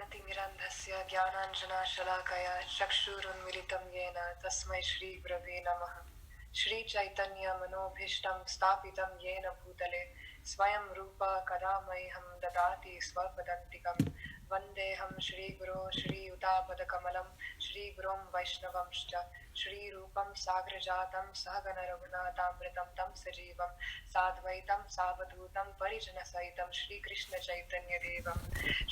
ज्ञानतिमिरन्धस्य ज्ञानाञ्जनाशलाकया चक्षुरुन्मिलितं येन तस्मै श्रीगुरवे नमः। श्रीचैतन्यमनोभीष्टं स्थापितं येन भूतले स्वयं रूपा कदा मह्यं ददाति स्वपदान्तिकं। वन्देऽहं श्रीगुरो श्रीयुतापदकमलं श्रीगुरों वैष्णवंश्च श्रीरूपं साग्रजातं सहगणरघुनाथामृतं तं सजीवं साद्वैतं सावधूतं परिजनसहितं श्रीकृष्णचैतन्यदेवं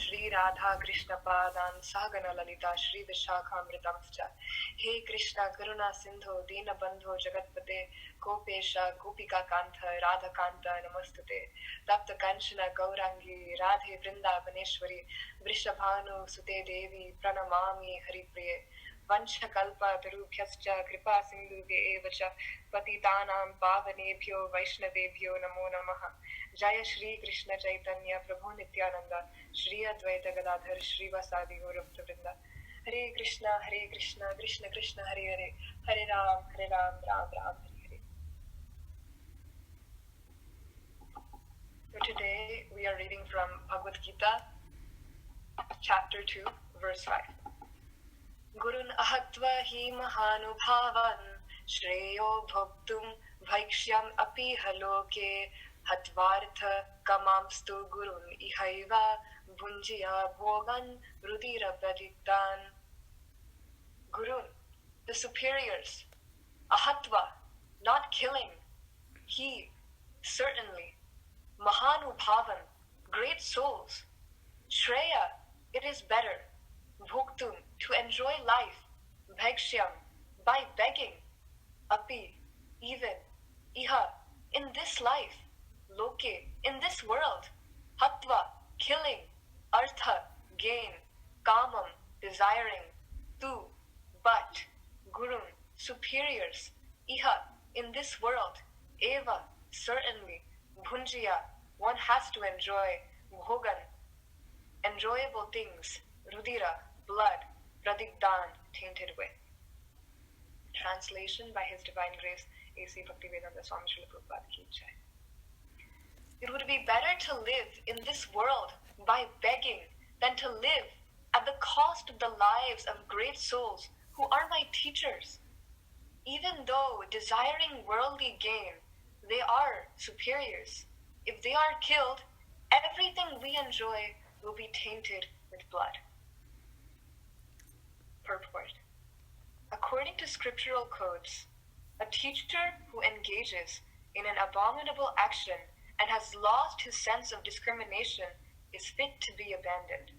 श्रीराधाकृष्णपादान् सहगणललिता श्रीविशाखामृतंश्च। हे कृष्ण करुणा सिन्धो दीनबन्धो जगत्पते गोपेश गोपिकान्त राधाकान्त नमस्तुते। तप्त कंचन गौरांगी राधे वृंदावनेश्वरी वृषभानुसुते देवी प्रणमामि हरिप्रिये। वंशकल्पतरुभ्यश्च कृपा सिन्धुभ्य एव च पतितानां पावनेभ्यो वैष्णवेभ्यो नमो नमः। जय श्री कृष्ण चैतन्य प्रभु नित्यानंद श्री अद्वैत गदाधर श्रीवासादि गौरभक्तवृंद। हरे Krishna Krishna Krishna Hare Hare Hare Ram Ram Ram Hare Hare. So today we are reading from Bhagavad Gita, chapter 2, verse 5. Gurun ahatva hi mahanubhavan shreyo bhoktum bhaikshyam api haloke hatvartha kamamstu gurun ihaiva bhunjiya bhogan rudira pradiktan. Gurun, the superiors, ahatva, not killing, he, certainly, mahanubhavan, great souls, shreya, it is better, bhuktum, to enjoy life, bhakshyam, by begging, api, even, iha, in this life, loke, in this world, hatva, killing, artha, gain, kamam, desiring, tu, but, gurun, superiors, iha, in this world, eva, certainly, bhunjiya, one has to enjoy, bhogan, enjoyable things, rudira, blood, pradigdan, tainted with. Translation by His Divine Grace, A.C. Bhaktivedanta Swami Srila Prabhupada Ki Jai. It would be better to live in this world by begging than to live at the cost of the lives of great souls who are my teachers. Even though desiring worldly gain, they are superiors. If they are killed, everything we enjoy will be tainted with blood. Purport. According to scriptural codes, a teacher who engages in an abominable action and has lost his sense of discrimination is fit to be abandoned.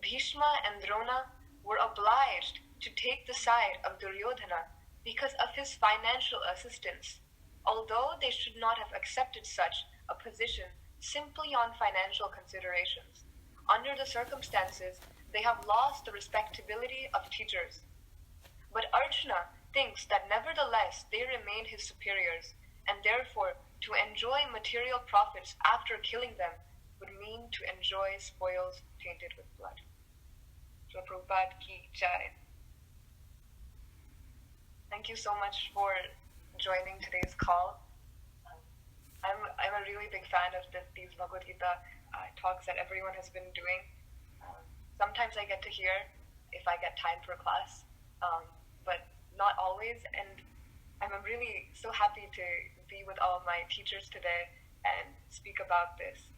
Bhishma and Drona were obliged to take the side of Duryodhana because of his financial assistance, although they should not have accepted such a position simply on financial considerations. Under the circumstances, they have lost the respectability of teachers. But Arjuna thinks that nevertheless they remain his superiors, and therefore to enjoy material profits after killing them would mean to enjoy spoils tainted with blood. So Prabhupada Ki Jai. Thank you so much for joining today's call. I'm a really big fan of these Bhagavad Gita talks that everyone has been doing. Sometimes I get to hear if I get time for class, but not always. And I'm really so happy to be with all of my teachers today and speak about this.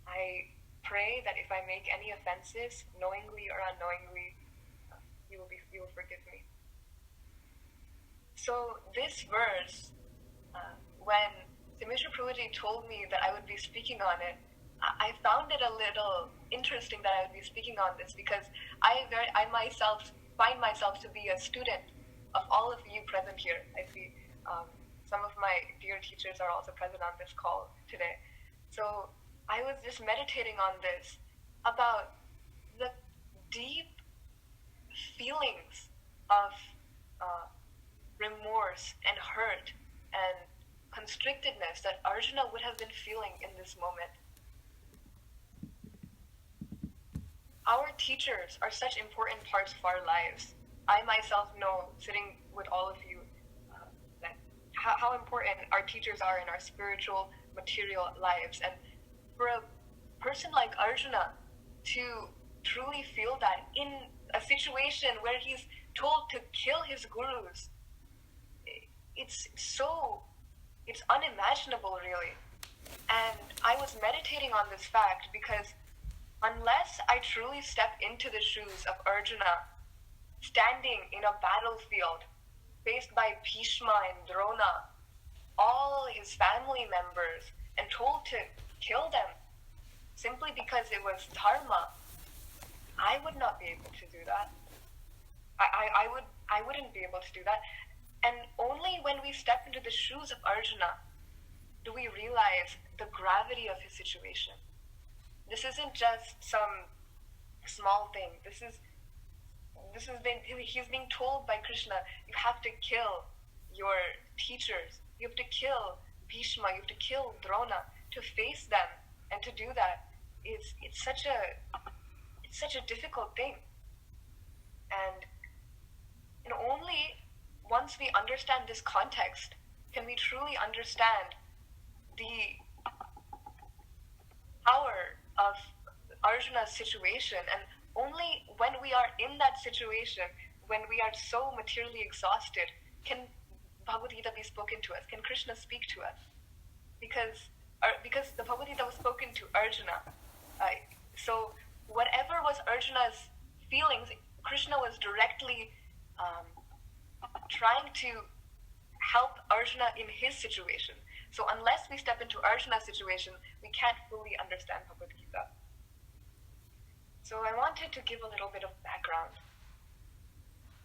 I pray that if I make any offenses, knowingly or unknowingly, you will forgive me. So this verse, when Simishra Prabhuji told me that I would be speaking on it, I found it a little interesting that I would be speaking on this because I myself find myself to be a student of all of you present here. I see some of my dear teachers are also present on this call today. So I was just meditating on this about the deep feelings of remorse and hurt and constrictedness that Arjuna would have been feeling in this moment. Our teachers are such important parts of our lives. I myself know, sitting with all of you, that how important our teachers are in our spiritual, material lives. And for a person like Arjuna to truly feel that in a situation where he's told to kill his gurus. It's unimaginable, really. And I was meditating on this fact because unless I truly step into the shoes of Arjuna, standing in a battlefield, faced by Bhishma and Drona, all his family members, and told to kill them simply because it was dharma, I would not be able to do that. I wouldn't be able to do that. And only when we step into the shoes of Arjuna do we realize the gravity of his situation. This isn't just some small thing. He's being told by Krishna, you have to kill your teachers, you have to kill Bhishma, you have to kill Drona. To face them and to do that it's such a difficult thing. And only once we understand this context can we truly understand the power of Arjuna's situation. And only when we are in that situation, when we are so materially exhausted, can Bhagavad Gita be spoken to us, can Krishna speak to us. Because the Bhagavad Gita was spoken to Arjuna. So whatever was Arjuna's feelings, Krishna was directly trying to help Arjuna in his situation. So unless we step into Arjuna's situation, we can't fully understand Bhagavad Gita. So I wanted to give a little bit of background.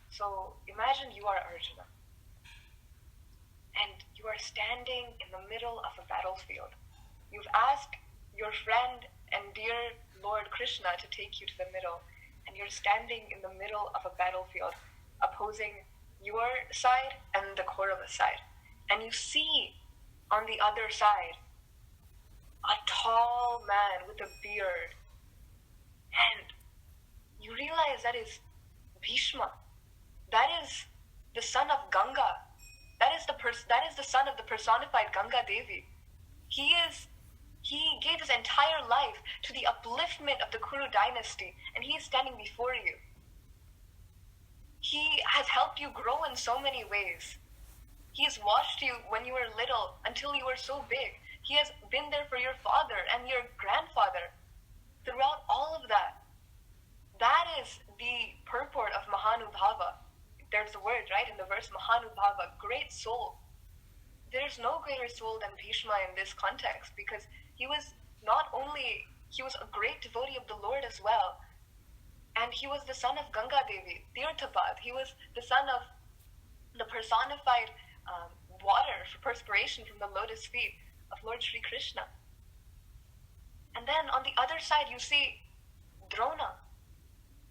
So imagine you are Arjuna, and you are standing in the middle of a battlefield. You've asked your friend and dear Lord Krishna to take you to the middle, and you're standing in the middle of a battlefield, opposing your side and the Kaurava side. And you see on the other side a tall man with a beard, and you realize that is Bhishma. That is the son of Ganga. That is the son of the personified Ganga Devi. He gave his entire life to the upliftment of the Kuru dynasty, and he is standing before you. He has helped you grow in so many ways. He has watched you when you were little until you were so big. He has been there for your father and your grandfather throughout all of that. That is the purport of Mahanubhava. There's the word, right, in the verse, Mahanubhava, great soul. There's no greater soul than Bhishma in this context, because he was a great devotee of the Lord as well. And he was the son of Ganga Devi, Tirthapad. He was the son of the personified water for perspiration from the lotus feet of Lord Sri Krishna. And then on the other side, you see Drona,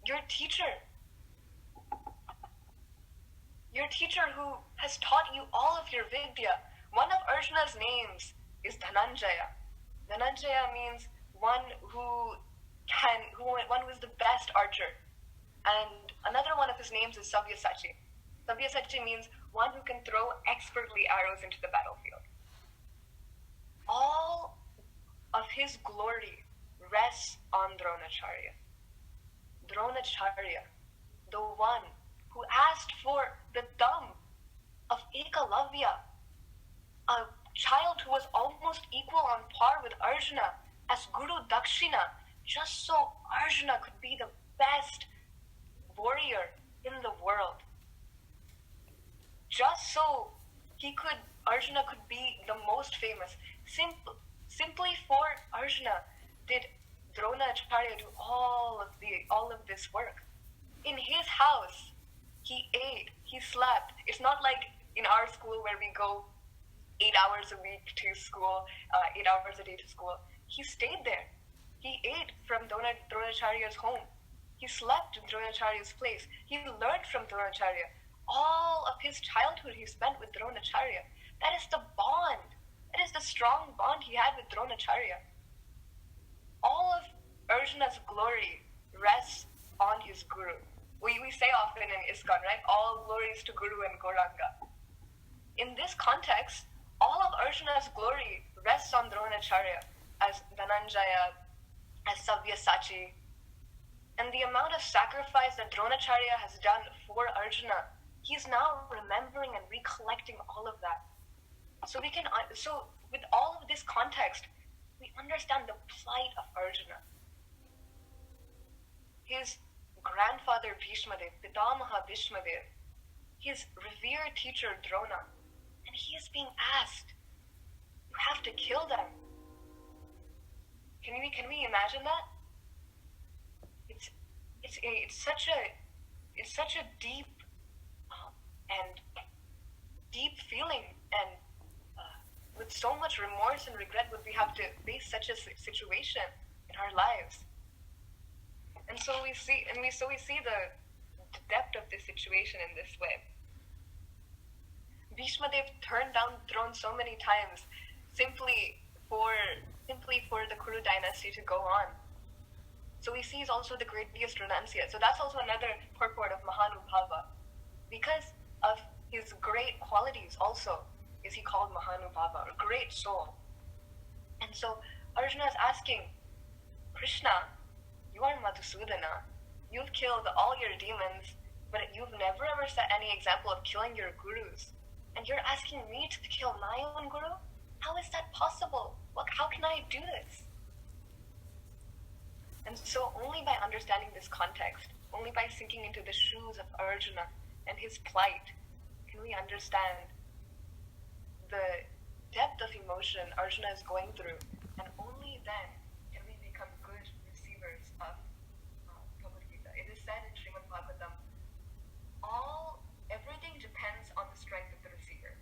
your teacher. Your teacher who has taught you all of your vidya. One of Arjuna's names is Dhananjaya. Dhananjaya means one who is the best archer. And another one of his names is Sabyasachi. Sabyasachi means one who can throw expertly arrows into the battlefield. All of his glory rests on Dronacharya. Dronacharya, the one who asked for the thumb of Ekalavya, a child who was almost equal on par with Arjuna, as Guru Dakshina, just so Arjuna could be the best warrior in the world. Just so Arjuna could be the most famous. Simply for Arjuna did Dronacharya do all of this work. In his house, he ate, he slept. It's not like in our school where we go 8 hours a week to school, 8 hours a day to school. He stayed there. He ate from Dronacharya's home. He slept in Dronacharya's place. He learned from Dronacharya. All of his childhood he spent with Dronacharya. That is the bond. That is the strong bond he had with Dronacharya. All of Arjuna's glory rests on his guru. We say often in ISKCON, right? All glories to Guru and Gauranga. In this context, all of Arjuna's glory rests on Dronacharya as Dhananjaya, as Sabyasachi. And the amount of sacrifice that Dronacharya has done for Arjuna, he's now remembering and recollecting all of that. So with all of this context, we understand the plight of Arjuna. His grandfather Bhishmadev, Pitamaha Bhishmadev, his revered teacher Drona, and he is being asked, you have to kill them. Can we imagine that? It's such a deep and deep feeling, and with so much remorse and regret would we have to face such a situation in our lives. And so we see the depth of this situation in this way. Bhishmadev turned down the throne so many times simply for the Kuru dynasty to go on. So we see he's also the greatest renunciate. So that's also another purport of Mahanubhava. Because of his great qualities also is he called Mahanubhava, a great soul. And so Arjuna is asking, Krishna, you are Madhusudana. You've killed all your demons, but you've never ever set any example of killing your gurus. And you're asking me to kill my own guru? How is that possible? How can I do this? And so only by understanding this context, only by sinking into the shoes of Arjuna and his plight, can we understand the depth of emotion Arjuna is going through. And only then can we become good receivers of Bhagavad Gita. It is said in Srimad Bhagavatam, everything depends on the strength of the receiver.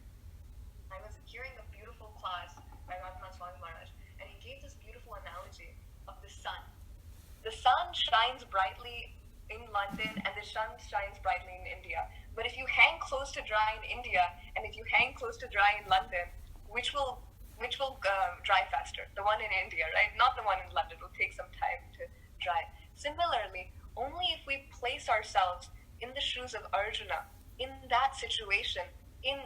I was hearing a beautiful class by Radhanath Swami Maharaj, and he gave this beautiful analogy of the sun. The sun shines brightly in London and the sun shines brightly in India. But if you hang close to dry in India and if you hang close to dry in London, which will dry faster? The one in India, right? Not the one in London. It will take some time to dry. Similarly, only if we place ourselves in the shoes of Arjuna, in that situation, in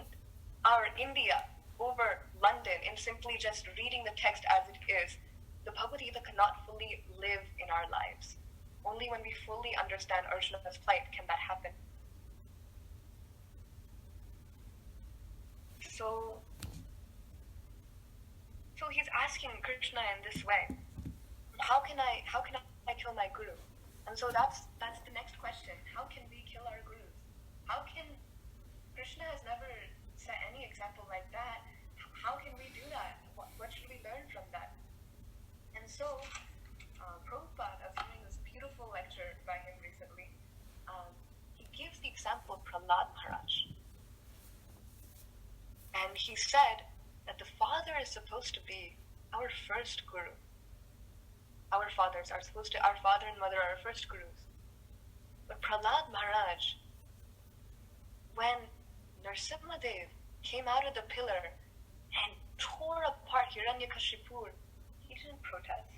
our India over London, in simply just reading the text as it is, the Bhagavad Gita cannot fully live in our lives. Only when we fully understand Arjuna's plight can that happen. So he's asking Krishna in this way, how can I kill my guru? And so that's the next question. How can we kill our gurus? How can Krishna has never set any example like that? How can we do that? What should we learn from that? And so Prabhupada, I was hearing this beautiful lecture by him recently. He gives the example of Prahlad Maharaj. And he said that the father is supposed to be our first guru. Our father and mother are our first gurus. But Prahlad Maharaj, when Narasimhadev came out of the pillar and tore apart Hiranyakashipu, he didn't protest.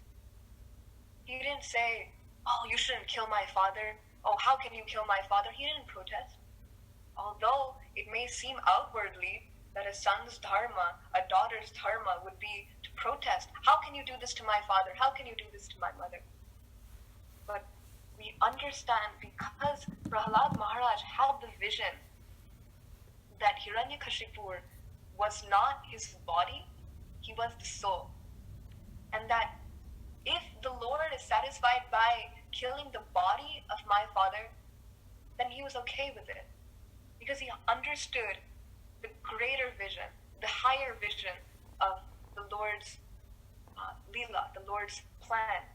He didn't say, oh, you shouldn't kill my father. Oh, how can you kill my father? He didn't protest. Although it may seem outwardly that a son's dharma, a daughter's dharma would be to protest. How can you do this to my father? How can you do this to my mother? But we understand because Prahlad Maharaj had the vision that Hiranyakashipu was not his body, he was the soul. And that if the Lord is satisfied by killing the body of my father, then he was okay with it. Because he understood the greater vision, the higher vision of the Lord's Leela, the Lord's plan.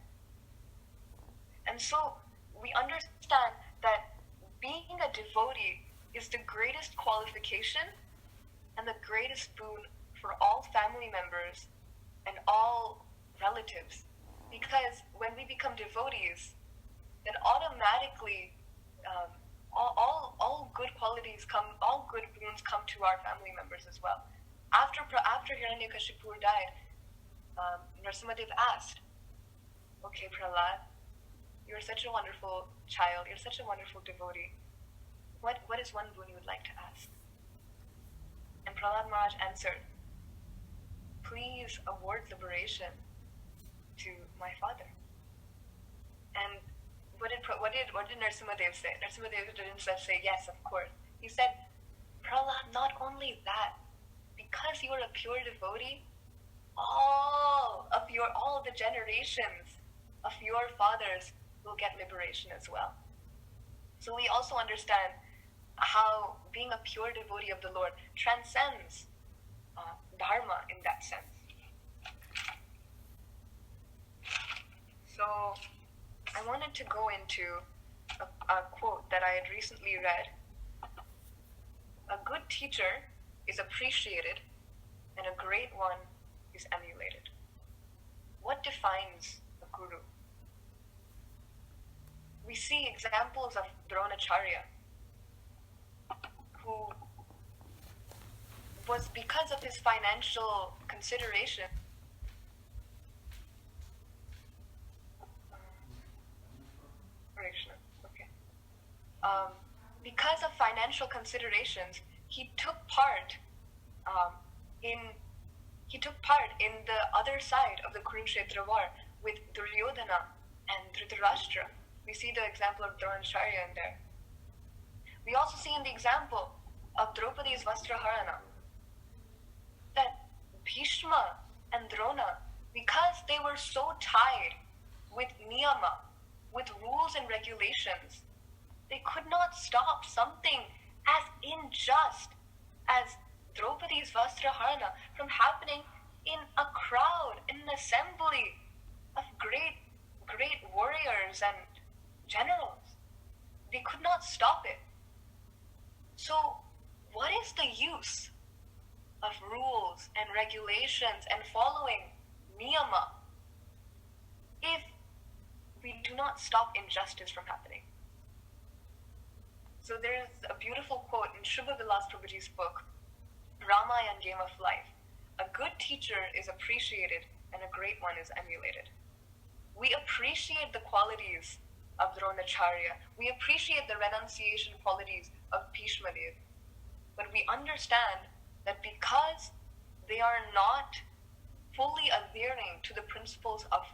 And so we understand that being a devotee is the greatest qualification and the greatest boon for all family members and all relatives. Because when we become devotees, then automatically all good qualities come, all good boons come to our family members as well. After Hiranyakashipu died, Narasimhadev asked, okay, Prahlad, you're such a wonderful child, you're such a wonderful devotee. What is one boon you would like to ask? And Prahlad Maharaj answered, please award liberation to my father. And what did what did Narasimhadev say? Narasimhadev didn't just say, yes, of course. He said, Prahlad, not only that, because you are a pure devotee, all the generations of your fathers will get liberation as well. So we also understand how being a pure devotee of the Lord transcends dharma in that sense. So I wanted to go into a quote that I had recently read. A good teacher is appreciated and a great one is emulated. What defines a guru? We see examples of Dronacharya, who was, because of his financial consideration, because of financial considerations, he took part in the other side of the Kurukshetra war with Duryodhana and Dhritarashtra. We see the example of Dronacharya in there. We also see in the example of Draupadi's Vastraharana that Bhishma and Drona, because they were so tied with niyama, with rules and regulations, they could not stop something as unjust as Draupadi's Vastraharana from happening in a crowd, in an assembly of great warriors and generals. They could not stop it. So, what is the use of rules and regulations and following niyama if we do not stop injustice from happening? So there is a beautiful quote in Shubha Vilas Prabhuji's book, Ramayana Game of Life. A good teacher is appreciated and a great one is emulated. We appreciate the qualities of Dronacharya. We appreciate the renunciation qualities of Bhishma Dev. But we understand that because they are not fully adhering to the principles of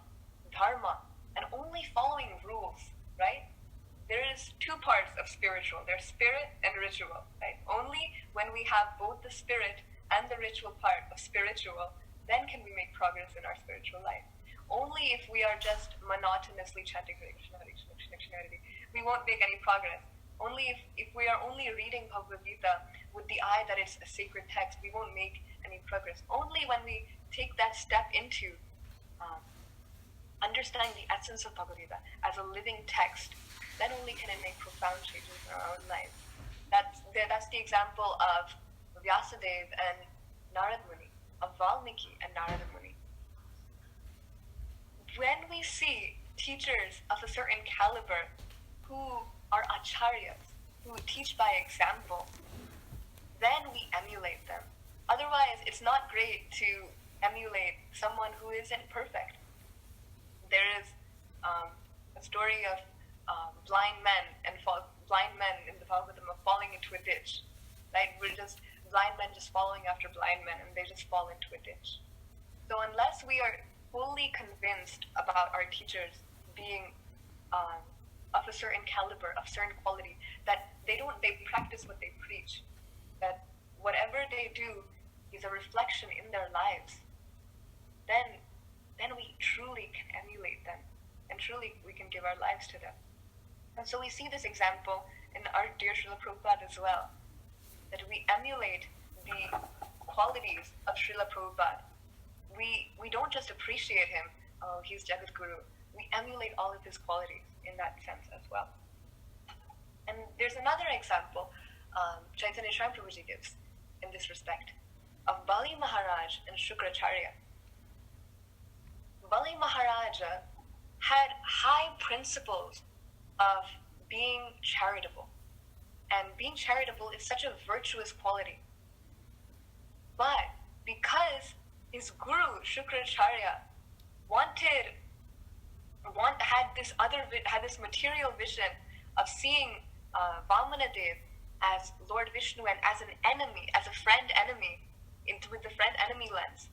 dharma and only following rules, right? There is two parts of spiritual. There's spirit and ritual, right? Only when we have both the spirit and the ritual part of spiritual, then can we make progress in our spiritual life. Only if we are just monotonously chanting Hare Krishna, Hare Krishna, Krishna Krishna, Hare Hare, we won't make any progress. Only if we are only reading Bhagavad Gita with the eye that it's a sacred text, we won't make any progress. Only when we take that step into understanding the essence of Bhagavad Gita as a living text, then only can it make profound changes in our own lives. That's the example of Vyasadeva and Narad Muni, of Valmiki and Narada Muni. When we see teachers of a certain caliber who are acharyas, who teach by example, then we emulate them. Otherwise, it's not great to emulate someone who isn't perfect. There is a story of blind men in the Bhagavatam of falling into a ditch. Right? We're just blind men just following after blind men, and they just fall into a ditch. So unless we are fully convinced about our teachers being of a certain caliber, of certain quality, that they practice what they preach, that whatever they do is a reflection in their lives, then we truly can emulate them, and truly we can give our lives to them. And so we see this example in our dear Srila Prabhupada as well, that we emulate the qualities of Srila Prabhupada. We don't just appreciate him, oh, he's Jagat Guru. We emulate all of his qualities in that sense as well. And there's another example Chaitanya Shrine Prabhuji gives in this respect of Bali Maharaj and Shukracharya. Bali Maharaja had high principles of being charitable. And being charitable is such a virtuous quality. But because his guru, Shukracharya, had this material vision of seeing Vamanadev as Lord Vishnu and as an enemy, as a friend enemy, with the friend enemy lens,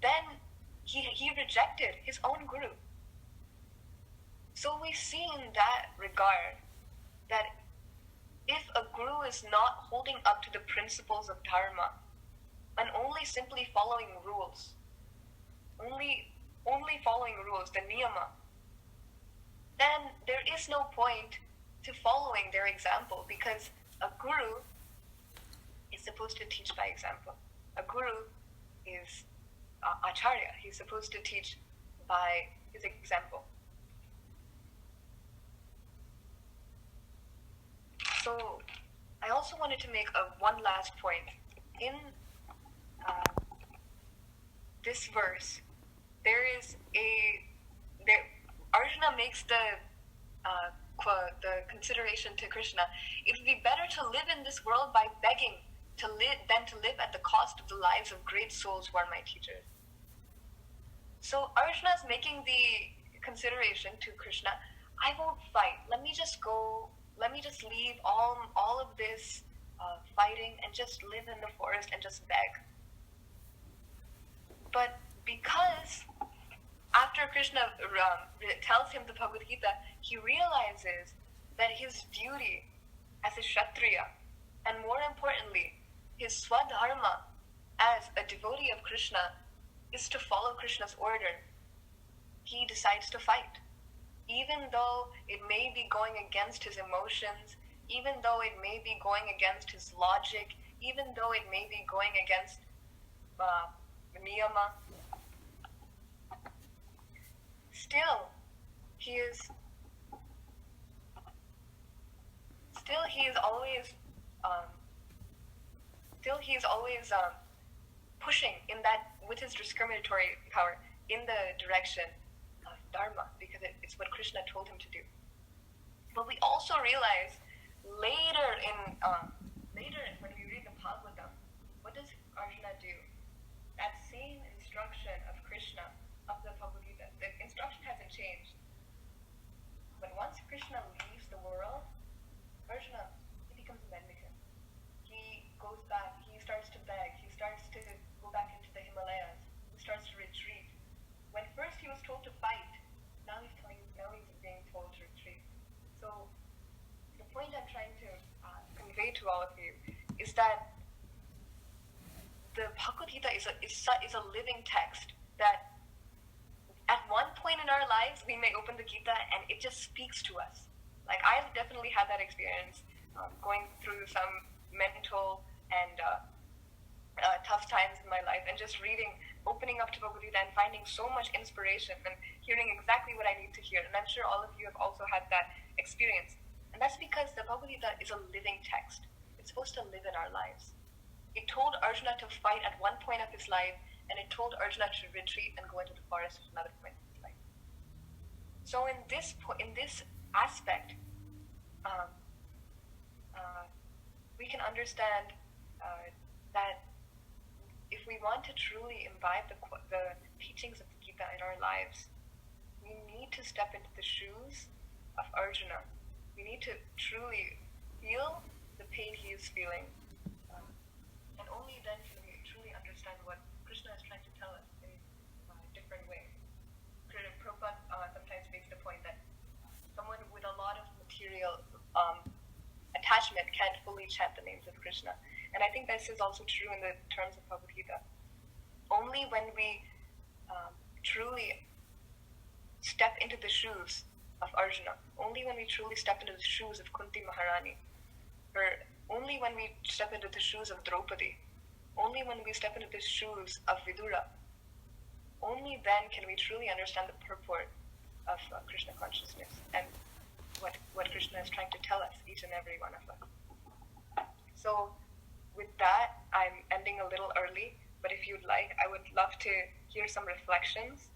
then he rejected his own guru. So we see in that regard that if a guru is not holding up to the principles of dharma and only simply following rules, only following rules, the niyama, then there is no point to following their example, because a guru is supposed to teach by example. A guru is acharya. He's supposed to teach by his example. So I also wanted to make one last point. In this verse, Arjuna makes the consideration to Krishna: it would be better to live in this world by begging than to live at the cost of the lives of great souls who are my teachers. So Arjuna is making the consideration to Krishna: I won't fight. Let me just leave all of this fighting and just live in the forest and just beg. But because after Krishna tells him the Bhagavad Gita, he realizes that his duty as a Kshatriya, and more importantly, his swadharma as a devotee of Krishna, is to follow Krishna's order. He decides to fight. Even though it may be going against his emotions, even though it may be going against his logic, even though it may be going against niyama, still he is always pushing in that with his discriminatory power in the direction of dharma, because it's what Krishna told him to do. But we also realize later when we read the Bhagavatam, what does Arjuna do? That same instruction of Krishna of the Bhagavad Gita, the instruction hasn't changed. But once Krishna leaves the world, Arjuna, he becomes a mendicant. He goes back, he starts to beg, he starts to go back into the Himalayas, he starts to retreat. When first he was told to fight, now he's being told to retreat. So the point I'm trying to convey to all of you is that the Bhagavad Gita is a living text that at one point in our lives we may open the Gita and it just speaks to us. Like, I've definitely had that experience, going through some mental and tough times in my life, and just opening up to Bhagavad Gita and finding so much inspiration and hearing exactly what I need to hear. And I'm sure all of you have also had that experience. And that's because the Bhagavad Gita is a living text. It's supposed to live in our lives. It told Arjuna to fight at one point of his life, and it told Arjuna to retreat and go into the forest at another point of his life. So in this aspect, we can understand that if we want to truly imbibe the teachings of the Gita in our lives, we need to step into the shoes of Arjuna. We need to truly feel the pain he is feeling. And only then can we truly understand what Krishna is trying to tell us in a different way. Prabhupada sometimes makes the point that someone with a lot of material attachment can't fully chant the names of Krishna. And I think this is also true in the terms of Bhagavad Gita. Only when we truly step into the shoes of Arjuna, only when we truly step into the shoes of Kunti Maharani, or only when we step into the shoes of Draupadi, only when we step into the shoes of Vidura, only then can we truly understand the purport of Krishna consciousness and what Krishna is trying to tell us, each and every one of us. So with that, I'm ending a little early, but if you'd like, I would love to hear some reflections